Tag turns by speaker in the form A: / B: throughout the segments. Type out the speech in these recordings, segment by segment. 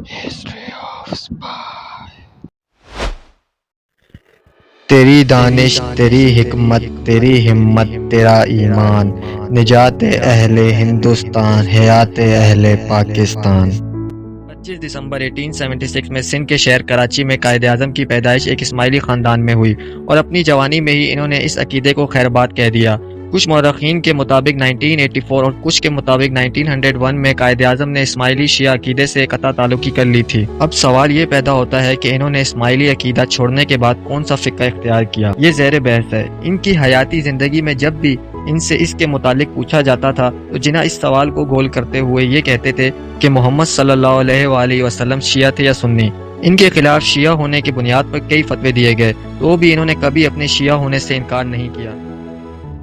A: History of Spy. تیری دانش، تیری حکمت، تیری ہمت، تیرا ایمان، نجات اہل ہندوستان، حیات اہل پاکستان۔ 25 دسمبر 1876 میں سندھ کے شہر کراچی میں قائد اعظم کی پیدائش ایک اسماعیلی خاندان میں ہوئی اور اپنی جوانی میں ہی انہوں نے اس عقیدے کو خیر باد کہہ دیا۔ کچھ مورخین کے مطابق 1984 اور کچھ کے مطابق 1901 میں قائد اعظم نے اسماعیلی شیعہ عقیدے سے قطع تعلقی کر لی تھی۔ اب سوال یہ پیدا ہوتا ہے کہ انہوں نے اسماعیلی عقیدہ چھوڑنے کے بعد کون سا فقہ اختیار کیا؟ یہ زیر بحث ہے۔ ان کی حیاتی زندگی میں جب بھی ان سے اس کے متعلق پوچھا جاتا تھا تو جناح اس سوال کو گول کرتے ہوئے یہ کہتے تھے کہ محمد صلی اللہ علیہ وآلہ وسلم شیعہ تھے یا سنی۔ ان کے خلاف شیعہ ہونے کی بنیاد پر کئی فتوے دیے گئے تو بھی انہوں نے کبھی اپنے شیعہ ہونے سے انکار نہیں کیا۔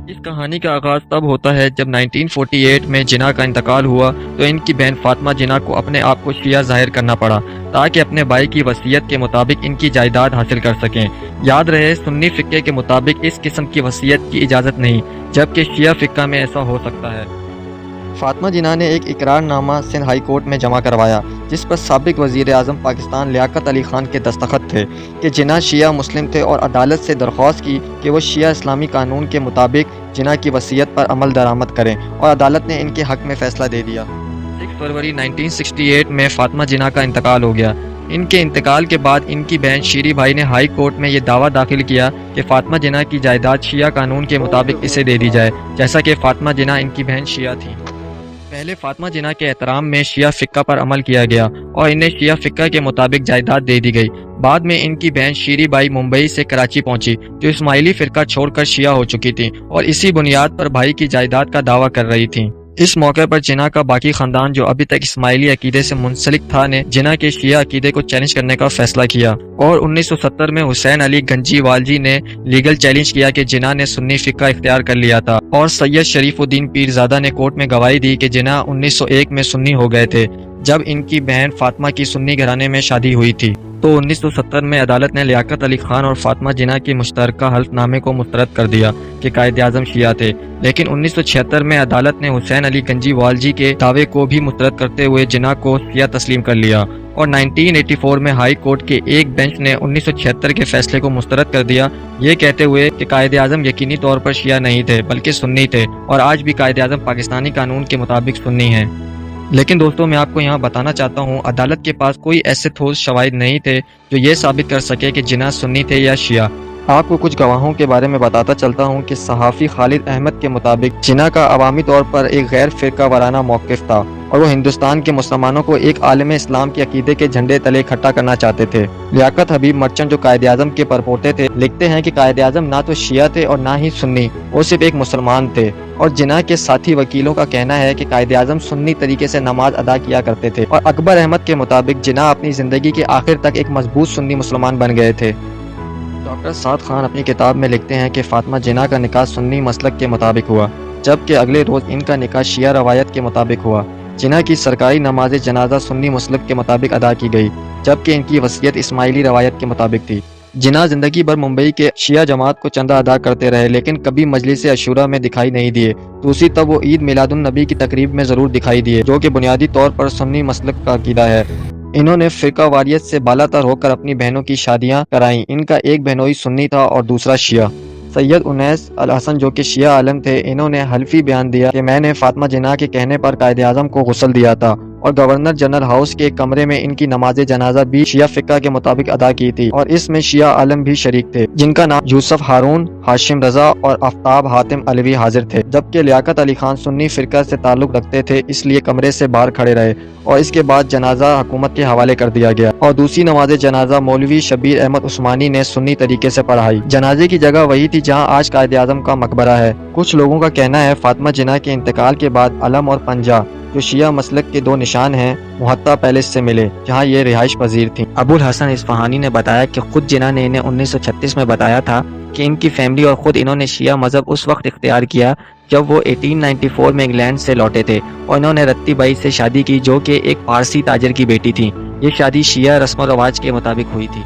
A: اس کہانی کا آغاز تب ہوتا ہے جب 1948 میں جناح کا انتقال ہوا تو ان کی بہن فاطمہ جناح کو اپنے آپ کو شیعہ ظاہر کرنا پڑا تاکہ اپنے بھائی کی وصیت کے مطابق ان کی جائیداد حاصل کر سکیں۔ یاد رہے سنی فقہ کے مطابق اس قسم کی وصیت کی اجازت نہیں، جبکہ شیعہ فقہ میں ایسا ہو سکتا ہے۔ فاطمہ جناح نے ایک اقرار نامہ سندھ ہائی کورٹ میں جمع کروایا جس پر سابق وزیر اعظم پاکستان لیاقت علی خان کے دستخط تھے کہ جناح شیعہ مسلم تھے، اور عدالت سے درخواست کی کہ وہ شیعہ اسلامی قانون کے مطابق جناح کی وصیت پر عمل درآمد کریں، اور عدالت نے ان کے حق میں فیصلہ دے دیا۔ 6 فروری 1968 میں فاطمہ جناح کا انتقال ہو گیا۔ ان کے انتقال کے بعد ان کی بہن شیری بھائی نے ہائی کورٹ میں یہ دعویٰ داخل کیا کہ فاطمہ جناح کی جائیداد شیعہ قانون کے مطابق اسے دے دی جائے، جیسا کہ فاطمہ جناح ان کی بہن شیعہ تھیں۔ پہلے فاطمہ جناح کے احترام میں شیعہ فقہ پر عمل کیا گیا اور انہیں شیعہ فقہ کے مطابق جائیداد دے دی گئی۔ بعد میں ان کی بہن شیری بائی ممبئی سے کراچی پہنچی جو اسماعیلی فرقہ چھوڑ کر شیعہ ہو چکی تھیں اور اسی بنیاد پر بھائی کی جائیداد کا دعویٰ کر رہی تھیں۔ اس موقع پر جناح کا باقی خاندان جو ابھی تک اسماعیلی عقیدے سے منسلک تھا نے جناح کے شیعہ عقیدے کو چیلنج کرنے کا فیصلہ کیا، اور 1970 میں حسین علی گنجی والجی نے لیگل چیلنج کیا کہ جناح نے سنی فقہ اختیار کر لیا تھا، اور سید شریف الدین پیرزادہ نے کورٹ میں گواہی دی کہ جناح 1901 میں سنی ہو گئے تھے جب ان کی بہن فاطمہ کی سنی گھرانے میں شادی ہوئی تھی۔ تو 1970 میں عدالت نے لیاقت علی خان اور فاطمہ جناح کی مشترکہ حلف نامے کو مسترد کر دیا کہ قائد اعظم شیعہ تھے، لیکن 1976 میں عدالت نے حسین علی گنجی والجی کے دعوے کو بھی مسترد کرتے ہوئے جناح کو شیعہ تسلیم کر لیا، اور 1984 میں ہائی کورٹ کے ایک بینچ نے 1976 کے فیصلے کو مسترد کر دیا، یہ کہتے ہوئے کہ قائد اعظم یقینی طور پر شیعہ نہیں تھے بلکہ سنی تھے، اور آج بھی قائد اعظم پاکستانی قانون کے مطابق سنی ہیں۔ لیکن دوستوں میں آپ کو یہاں بتانا چاہتا ہوں عدالت کے پاس کوئی ایسے ٹھوس شواہد نہیں تھے جو یہ ثابت کر سکے کہ جناح سنی تھے یا شیعہ۔ آپ کو کچھ گواہوں کے بارے میں بتاتا چلتا ہوں کہ صحافی خالد احمد کے مطابق جناح کا عوامی طور پر ایک غیر فرقہ وارانہ موقف تھا اور وہ ہندوستان کے مسلمانوں کو ایک عالم اسلام کے عقیدے کے جھنڈے تلے اکٹھا کرنا چاہتے تھے۔ لیاقت حبیب مرچنٹ جو قائد اعظم کے پرپوتے تھے لکھتے ہیں کہ قائد اعظم نہ تو شیعہ تھے اور نہ ہی سنی، وہ صرف ایک مسلمان تھے، اور جناح کے ساتھی وکیلوں کا کہنا ہے کہ قائد اعظم سنی طریقے سے نماز ادا کیا کرتے تھے، اور اکبر احمد کے مطابق جناح اپنی زندگی کے آخر تک ایک مضبوط سنی مسلمان بن گئے تھے۔ ڈاکٹر سعد خان اپنی کتاب میں لکھتے ہیں کہ فاطمہ جناح کا نکاح سنی مسلک کے مطابق ہوا، جبکہ اگلے روز ان کا نکاح شیعہ روایت کے مطابق ہوا۔ جناح کی سرکاری نماز جنازہ سنی مسلک کے مطابق ادا کی گئی، جبکہ ان کی وصیت اسماعیلی روایت کے مطابق تھی۔ جناح زندگی بھر ممبئی کے شیعہ جماعت کو چندہ ادا کرتے رہے لیکن کبھی مجلس عشورہ میں دکھائی نہیں دیے۔ دوسری طرف وہ عید میلاد النبی کی تقریب میں ضرور دکھائی دیے جو کہ بنیادی طور پر سنی مسلک کا عقیدہ ہے۔ انہوں نے فرقہ واریت سے بالاتر ہو کر اپنی بہنوں کی شادیاں کرائیں۔ ان کا ایک بہنوئی سنی تھا اور دوسرا شیعہ۔ سید انیس الحسن جو کہ شیعہ عالم تھے، انہوں نے حلفی بیان دیا کہ میں نے فاطمہ جناح کے کہنے پر قائد اعظم کو غسل دیا تھا، اور گورنر جنرل ہاؤس کے ایک کمرے میں ان کی نماز جنازہ بھی شیعہ فقہ کے مطابق ادا کی تھی، اور اس میں شیعہ عالم بھی شریک تھے جن کا نام یوسف ہارون، ہاشم رضا اور آفتاب حاتم علوی حاضر تھے، جبکہ لیاقت علی خان سنی فرقہ سے تعلق رکھتے تھے، اس لیے کمرے سے باہر کھڑے رہے، اور اس کے بعد جنازہ حکومت کے حوالے کر دیا گیا، اور دوسری نماز جنازہ مولوی شبیر احمد عثمانی نے سنی طریقے سے پڑھائی۔ جنازے کی جگہ وہی تھی جہاں آج قائد اعظم کا مقبرہ ہے۔ کچھ لوگوں کا کہنا ہے فاطمہ جناح کے انتقال کے بعد علم اور پنجہ جو شیعہ مسلک کے 2 نشان ہیں محطہ پیلس سے ملے جہاں یہ رہائش پذیر تھیں۔ ابو الحسن اصفہانی نے بتایا کہ خود جناح نے انہیں 1936 میں بتایا تھا کہ ان کی فیملی اور خود انہوں نے شیعہ مذہب اس وقت اختیار کیا جب وہ 1894 میں انگلینڈ سے لوٹے تھے، اور انہوں نے رتی بائی سے شادی کی جو کہ ایک پارسی تاجر کی بیٹی تھی۔ یہ شادی شیعہ رسم و رواج کے مطابق ہوئی تھی۔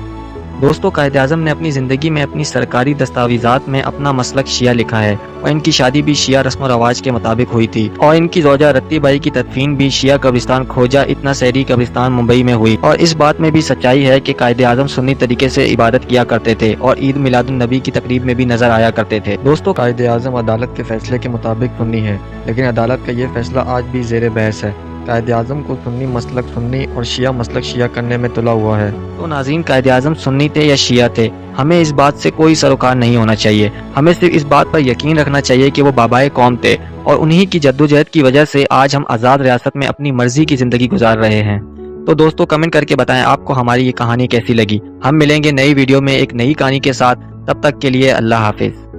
A: دوستو قائد اعظم نے اپنی زندگی میں اپنی سرکاری دستاویزات میں اپنا مسلک شیعہ لکھا ہے اور ان کی شادی بھی شیعہ رسم و رواج کے مطابق ہوئی تھی اور ان کی زوجہ رتی بائی کی تدفین بھی شیعہ قبرستان کھوجا اتنا سہری قبرستان ممبئی میں ہوئی۔ اور اس بات میں بھی سچائی ہے کہ قائد اعظم سنی طریقے سے عبادت کیا کرتے تھے اور عید میلاد النبی کی تقریب میں بھی نظر آیا کرتے تھے۔ دوستو قائد اعظم عدالت کے فیصلے کے مطابق سنی ہے، لیکن عدالت کا یہ فیصلہ آج بھی زیر بحث ہے۔ قائد اعظم کو سنی مسلک سنی اور شیعہ مسلک شیعہ کرنے میں تلا ہوا ہے۔ تو ناظرین، قائد اعظم سنی تھے یا شیعہ تھے، ہمیں اس بات سے کوئی سروکار نہیں ہونا چاہیے۔ ہمیں صرف اس بات پر یقین رکھنا چاہیے کہ وہ بابائے قوم تھے اور انہی کی جدوجہد کی وجہ سے آج ہم آزاد ریاست میں اپنی مرضی کی زندگی گزار رہے ہیں۔ تو دوستو کمنٹ کر کے بتائیں آپ کو ہماری یہ کہانی کیسی لگی۔ ہم ملیں گے نئی ویڈیو میں ایک نئی کہانی کے ساتھ، تب تک کے لیے اللہ حافظ۔